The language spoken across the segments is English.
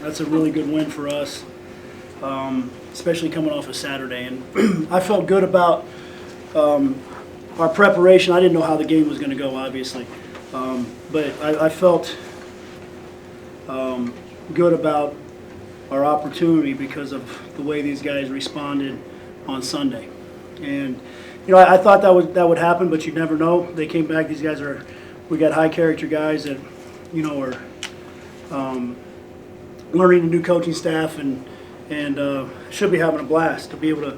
That's a really good win for us, especially coming off a Saturday. And I felt good about our preparation. I didn't know how the game was going to go, obviously, but I felt good about our opportunity because of the way these guys responded on Sunday. And I thought that would happen, but you never know. They came back. These guys we got high character guys that are learning a new coaching staff and should be having a blast to be able to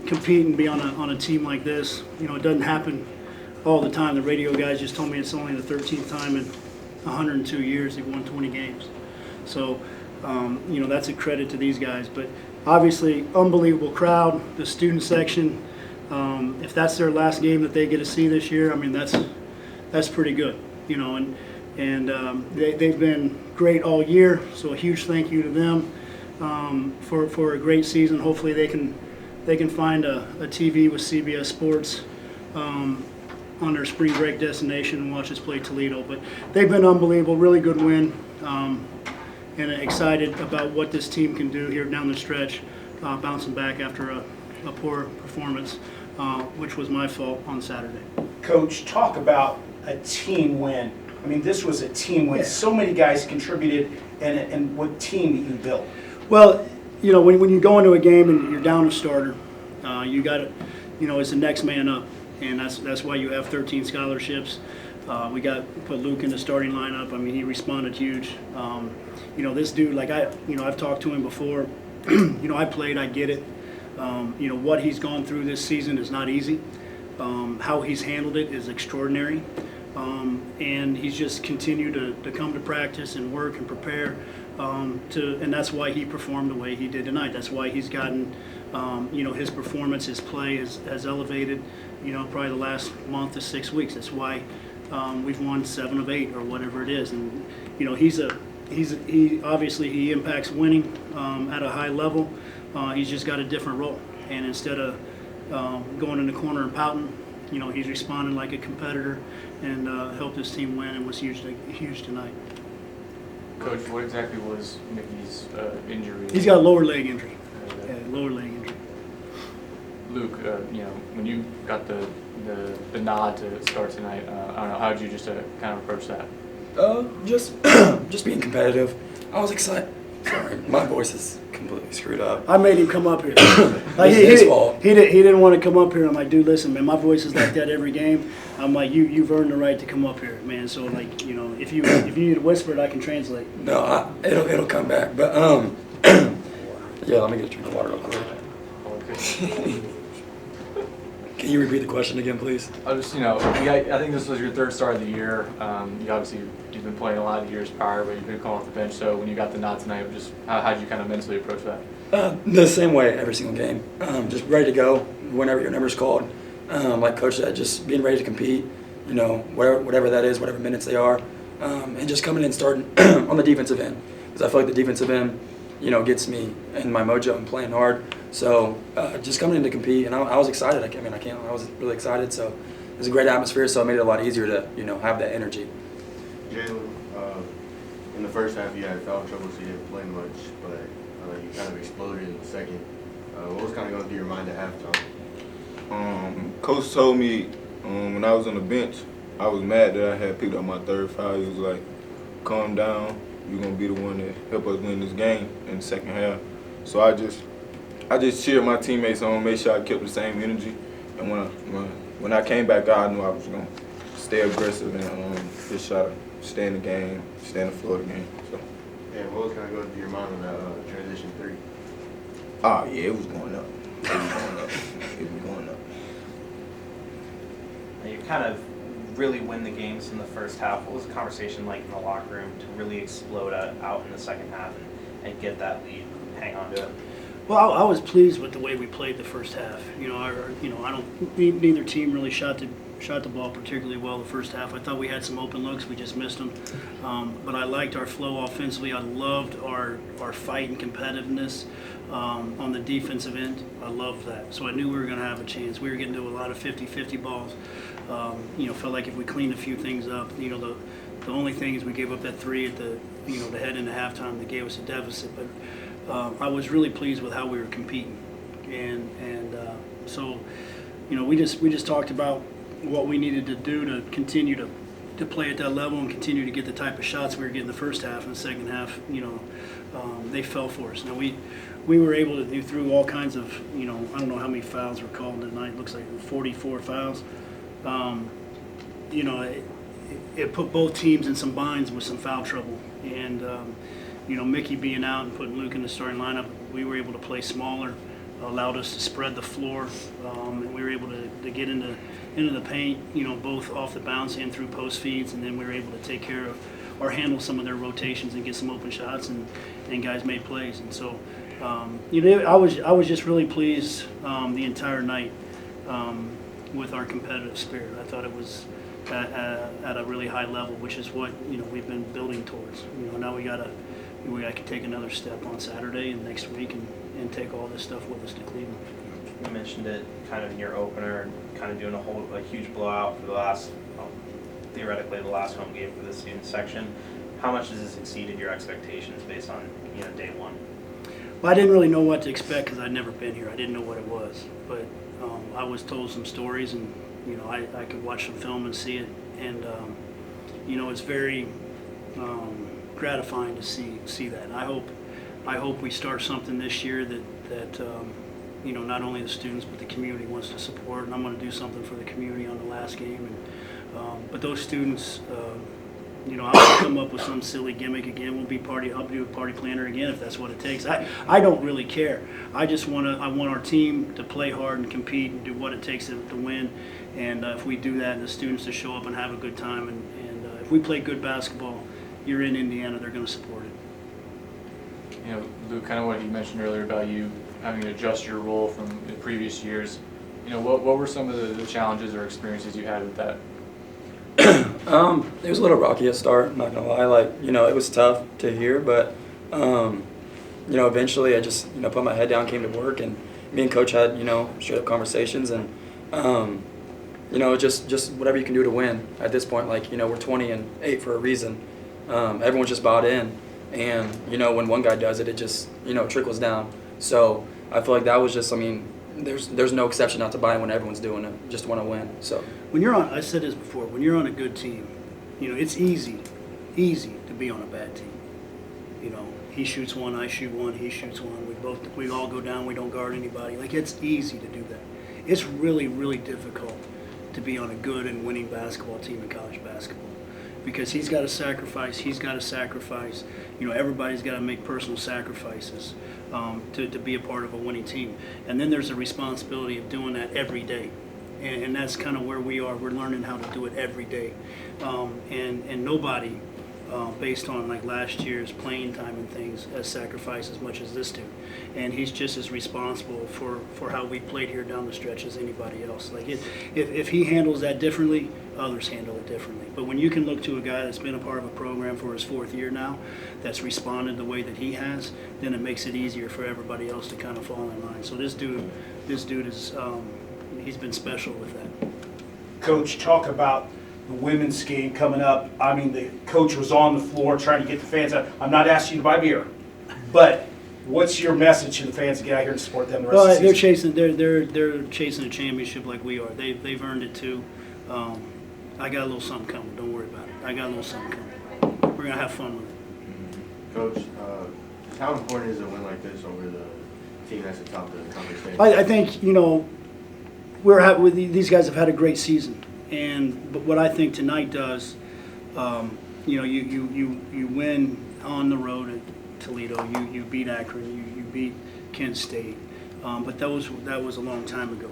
compete and be on a team like this. It doesn't happen all the time. The radio guys just told me it's only the 13th time in 102 years they've won 20 games. So, that's a credit to these guys. But obviously, unbelievable crowd, the student section. If that's their last game that they get to see this year, I mean, that's pretty good, And they've been great all year. So a huge thank you to them for a great season. Hopefully they can find a TV with CBS Sports on their spring break destination and watch us play Toledo. But they've been unbelievable, really good win, and excited about what this team can do here down the stretch, bouncing back after a poor performance, which was my fault on Saturday. Coach, talk about a team win. I mean, this was a team win. Yeah. So many guys contributed, and what team that you built. Well, when you go into a game and you're down a starter, you got to, it's the next man up, and that's why you have 13 scholarships. We put Luke in the starting lineup. I mean, he responded huge. This dude, I've talked to him before. I played, I get it. What he's gone through this season is not easy. How he's handled it is extraordinary. And he's just continued to come to practice and work and prepare. And that's why he performed the way he did tonight. That's why he's gotten, his performance, his play has elevated, probably the last month to 6 weeks. That's why we've won 7 of 8 or whatever it is. And he obviously he impacts winning at a high level. He's just got a different role. And instead of going in the corner and pouting, he's responding like a competitor and helped his team win and was huge tonight. Coach, what exactly was Mickey's injury? He's got a lower leg injury. Lower leg injury. Luke, when you got the nod to start tonight, I don't know, how did you just kind of approach that? Just being competitive. I was excited. Sorry, my voice is completely screwed up. I made him come up here. His fault. He didn't want to come up here. I'm like, dude, listen, man, my voice is like that every game. I'm like, you've earned the right to come up here, man. So if you need to whisper it, I can translate. No, it'll come back. But yeah, let me get a drink of water real quick. Can you repeat the question again, please? I just, I think this was your third start of the year. You've been playing a lot of years prior, but you've been coming off the bench. So when you got the nod tonight, just how did you kind of mentally approach that? The same way every single game. Just ready to go whenever your number's called. Like Coach said, just being ready to compete. Whatever that is, whatever minutes they are, and just coming in and starting on the defensive end, because I feel like the defensive end, gets me in my mojo and playing hard. So just coming in to compete, and I was excited. I was really excited. So it was a great atmosphere. So it made it a lot easier to have that energy. Jalen, in the first half you had foul trouble, so you didn't play much, but you kind of exploded in the second. What was kind of going through your mind at halftime? Coach told me when I was on the bench, I was mad that I had picked up my third foul. He was like, calm down. You're going to be the one that help us win this game in the second half. So I just cheered my teammates on, made sure I kept the same energy. And when I came back out, I knew I was going to stay aggressive and just try to stay in the game, stay in the flow of the game. So. Yeah, what was kind of going through your mind on that transition 3? Yeah, it was going up. It was going up. You kind of really win the games in the first half. What was the conversation like in the locker room to really explode out in the second half and get that lead, hang on to it? Well, I was pleased with the way we played the first half. Neither team really shot the ball particularly well the first half. I thought we had some open looks, we just missed them. But I liked our flow offensively. I loved our fight and competitiveness on the defensive end. I loved that. So I knew we were going to have a chance. We were getting to a lot of 50-50 balls. Felt like if we cleaned a few things up, The only thing is we gave up that 3 at the, to head into halftime that gave us a deficit. But I was really pleased with how we were competing. And so, we just talked about what we needed to do to continue to play at that level and continue to get the type of shots we were getting the first half. And the second half, they fell for us. Now we were able to do through all kinds of, I don't know how many fouls were called tonight. It looks like 44 fouls. It put both teams in some binds with some foul trouble. And, Mickey being out and putting Luke in the starting lineup, we were able to play smaller, allowed us to spread the floor, and we were able to get into the paint, both off the bounce and through post feeds, and then we were able to take care of or handle some of their rotations and get some open shots, and guys made plays. And so, I was just really pleased the entire night with our competitive spirit. I thought it was at a really high level, which is what we've been building towards. Now we gotta take another step on Saturday and next week and take all this stuff with us to Cleveland. You mentioned it kind of in your opener, and kind of doing a huge blowout for the last, theoretically the last home game for the student section. How much has this exceeded your expectations based on day one? Well, I didn't really know what to expect because I'd never been here. I didn't know what it was, but I was told some stories, and I could watch some film and see it, and it's very gratifying to see that. And I hope we start something this year that not only the students but the community wants to support, and I'm going to do something for the community on the last game. And but those students, I'll come up with some silly gimmick again. I'll do a party planner again if that's what it takes. I don't really care. I want our team to play hard and compete and do what it takes to win. And if we do that, and the students to show up and have a good time, and if we play good basketball, you're in Indiana, they're going to support it. Luke, kind of what you mentioned earlier about you having to adjust your role from the previous years. What were some of the challenges or experiences you had with that? It was a little rocky at start, I'm not gonna lie. It was tough to hear, but eventually I just put my head down, came to work, and me and coach had straight up conversations, and just whatever you can do to win at this point. We're 20-8 for a reason. Everyone's just bought in, and when one guy does it, it just trickles down. So I feel like that was just, there's no exception not to buy in when everyone's doing it. Just want to win. So When you're on, I said this before, when you're on a good team, it's easy to be on a bad team. He shoots one, I shoot one, he shoots one. We all go down, we don't guard anybody. It's easy to do that. It's really, really difficult to be on a good and winning basketball team in college basketball, because he's got to sacrifice, everybody's got to make personal sacrifices to be a part of a winning team. And then there's a responsibility of doing that every day. And that's kind of where we are. We're learning how to do it every day. And nobody, based on like last year's playing time and things, has sacrificed as much as this dude. And he's just as responsible for how we played here down the stretch as anybody else. If he handles that differently, others handle it differently. But when you can look to a guy that's been a part of a program for his 4th year now, that's responded the way that he has, then it makes it easier for everybody else to kind of fall in line. So this dude is, he's been special with that. Coach, talk about the women's game coming up. The coach was on the floor trying to get the fans out. I'm not asking you to buy beer, but what's your message to the fans to get out here and support them the rest of the season? They're chasing a championship like we are. They've earned it too. I got a little something coming. Don't worry about it. I got a little something coming. We're gonna have fun with it. Coach, how important is a win like this over the team that's atop the conference standings? I think these guys have had a great season, but what I think tonight does, you win on the road at Toledo. You beat Akron. You beat Kent State, but that was a long time ago.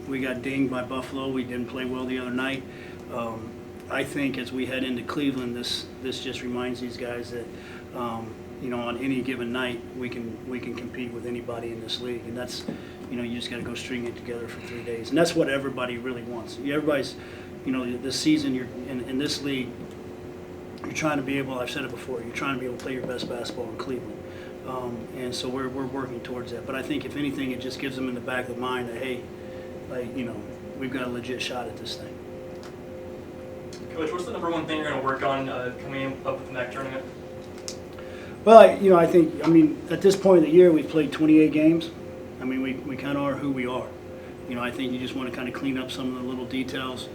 We got dinged by Buffalo. We didn't play well the other night. I think as we head into Cleveland, this just reminds these guys that on any given night we can compete with anybody in this league, and that's you just got to go string it together for 3 days, and that's what everybody really wants. Everybody's this season you're in this league. You're trying to be able. I've said it before. You're trying to be able to play your best basketball in Cleveland. And so we're working towards that. But I think if anything, it just gives them in the back of the mind that, hey, we've got a legit shot at this thing. Coach, what's the number one thing you're going to work on coming up with the next tournament? Well, I think, at this point in the year, we've played 28 games. We kind of are who we are. I think you just want to kind of clean up some of the little details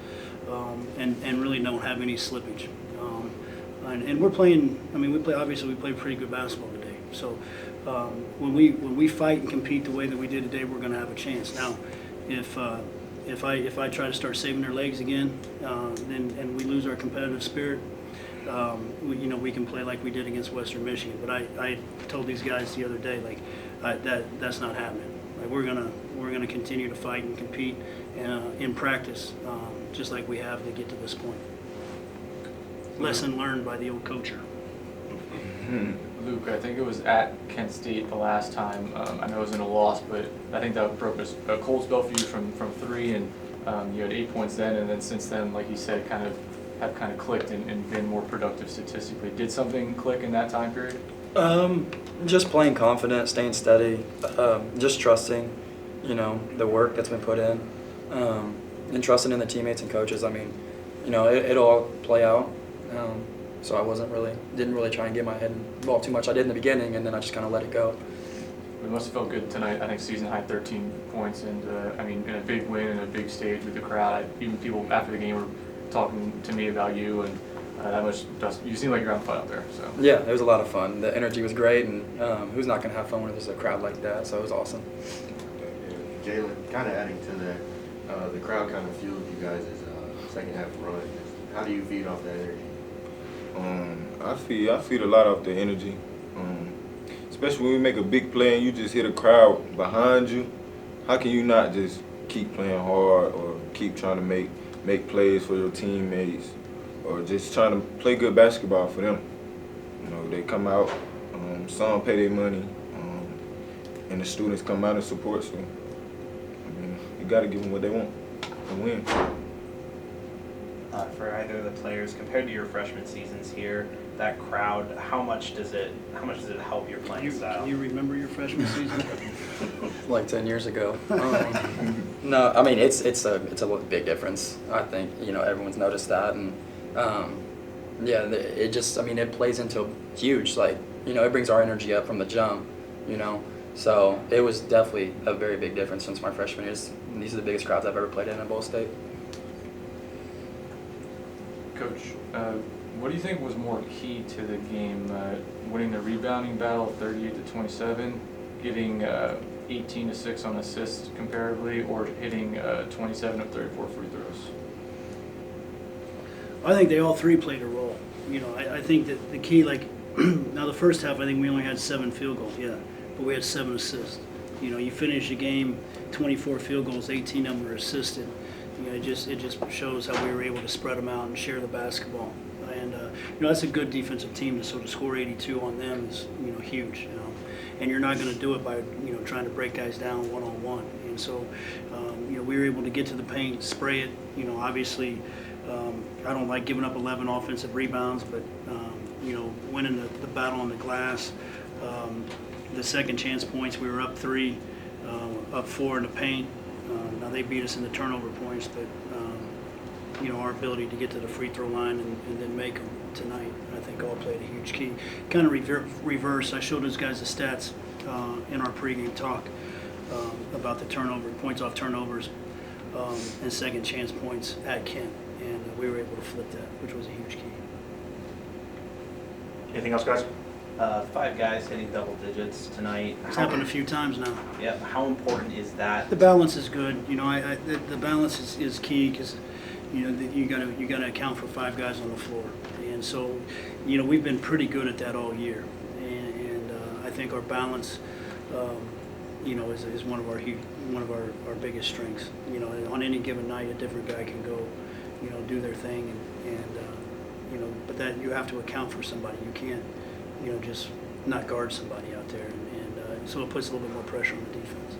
and really don't have any slippage. And we're playing, obviously we played pretty good basketball today. So when we fight and compete the way that we did today, we're going to have a chance. Now, if I try to start saving their legs again, and we lose our competitive spirit, we can play like we did against Western Michigan. But I told these guys the other day, that's not happening. We're gonna continue to fight and compete in practice, just like we have to get to this point. Lesson learned by the old coacher. Luke, I think it was at Kent State the last time. I know it was in a loss, but I think that broke a cold spell for you from three, and you had 8 points then, and then since then, like you said, have clicked and been more productive statistically. Did something click in that time period? Just playing confident, staying steady, just trusting, the work that's been put in, and trusting in the teammates and coaches. It'll all play out. So I didn't really try and get my head involved too much. I did in the beginning, and then I just kind of let it go. It must have felt good tonight. I think season high 13 points, and in a big win and a big stage with the crowd. Even people after the game were talking to me about you, and you seem like you're on fun out there. So yeah, it was a lot of fun. The energy was great, and who's not going to have fun when there's a crowd like that? So it was awesome. Jalen, kind of adding to that, the crowd kind of fueled you guys' second half run. How do you feed off that energy? I feed a lot off the energy, especially when we make a big play and you just hit a crowd behind you. How can you not just keep playing hard or keep trying to make plays for your teammates or just trying to play good basketball for them? They come out, some pay their money, and the students come out and support. So, you got to give them what they want and win. For either of the players, compared to your freshman seasons here, that crowd, how much does it help your playing style? Can you remember your freshman season? Like 10 years ago. No, it's a big difference. I think everyone's noticed that, and it plays into huge. It brings our energy up from the jump. So it was definitely a very big difference since my freshman year. These are the biggest crowds I've ever played in at Ball State. Coach, what do you think was more key to the game? Winning the rebounding battle 38-27, getting 18 to 6 on assists comparatively, or hitting 27 of 34 free throws? I think they all three played a role. I think that the key, now the first half, I think we only had 7 field goals, but we had 7 assists. You finish the game, 24 field goals, 18 of them were assisted. It just shows how we were able to spread them out and share the basketball. And that's a good defensive team to sort of score 82 on them is huge. And you're not going to do it by trying to break guys down one-on-one. And so we were able to get to the paint, spray it. Obviously I don't like giving up 11 offensive rebounds, but winning the battle on the glass, the second chance points, we were up 3, up 4 in the paint. Now they beat us in the turnover points, but our ability to get to the free throw line and then make them tonight, I think all played a huge key. Kind of reverse. I showed those guys the stats in our pregame talk about the points off turnovers, and second chance points at Kent, and we were able to flip that, which was a huge key. Anything else, guys? 5 guys hitting double digits tonight. It's happened a few times now. Yeah, how important is that? The balance is good. The balance is key because you got to account for 5 guys on the floor, and so we've been pretty good at that all year, and I think our balance is one of our biggest strengths. On any given night, a different guy can go do their thing, and but that you have to account for somebody. You can't just not guard somebody out there, and so it puts a little bit more pressure on the defense.